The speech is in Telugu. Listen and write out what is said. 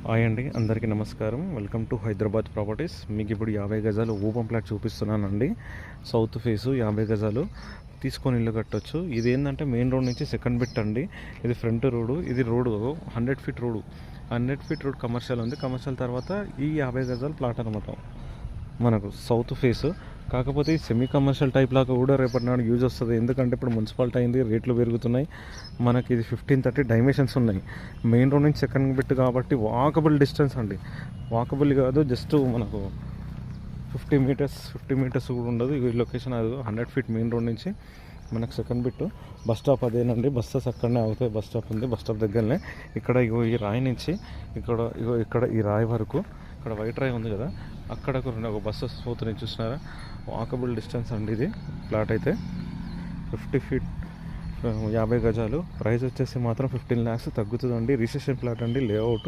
హాయ్ అండి, అందరికీ నమస్కారం. Welcome to Hyderabad properties. మీకు ఇప్పుడు 50 గజాలు ఓపెన్ ప్లాట్ చూపిస్తున్నానండి. సౌత్ ఫేసు 50 గజాలు తీసుకొని ఇల్లు కట్టొచ్చు. ఇది ఏంటంటే మెయిన్ రోడ్ నుంచి సెకండ్ బిట్ అండి. ఇది ఫ్రంట్ రోడ్డు. ఇది road 100 feet road. 100 feet road commercial ఉంది. కమర్షియల్ తర్వాత ఈ 50 గజాలు ప్లాట్ అనమాట మనకు సౌత్ ఫేసు. కాకపోతే ఈ సెమీ కమర్షియల్ టైప్ లాగా కూడా రేపటి నాడు యూజ్ వస్తుంది. ఎందుకంటే ఇప్పుడు మున్సిపాలిటీ అయింది, రేట్లు పెరుగుతున్నాయి. మనకి ఇది 15-30 డైమెన్షన్స్ ఉన్నాయి. మెయిన్ రోడ్ నుంచి సెకండ్ బిట్ కాబట్టి వాకబుల్ డిస్టెన్స్ అండి. వాకబుల్ కాదు, జస్ట్ మనకు 50 మీటర్స్ కూడా ఉండదు. ఈ లొకేషన్ అది 100 ఫీట్ మెయిన్ రోడ్ నుంచి మనకు సెకండ్ బిట్. బస్ స్టాప్ అదేనండి. బస్సెస్ అక్కడనే అవుతాయి. బస్ స్టాప్ ఉంది. బస్ స్టాప్ దగ్గరనే ఇక్కడ ఈ రాయి నుంచి ఇక్కడ ఈ రాయి వరకు ఇక్కడ వైట్ రాయి ఉంది కదా, అక్కడ ఒక బస్సెస్ పోతున్నాయి చూసినారా. వాకబుల్ డిస్టెన్స్ అండి. ఇది ప్లాట్ అయితే 50 ఫీట్ 50 గజాలు. ప్రైస్ వచ్చేసి మాత్రం 15 lakhs తగ్గుతుందండి. రిజిస్ట్రేషన్ ప్లాట్ అండి. లేఅవుట్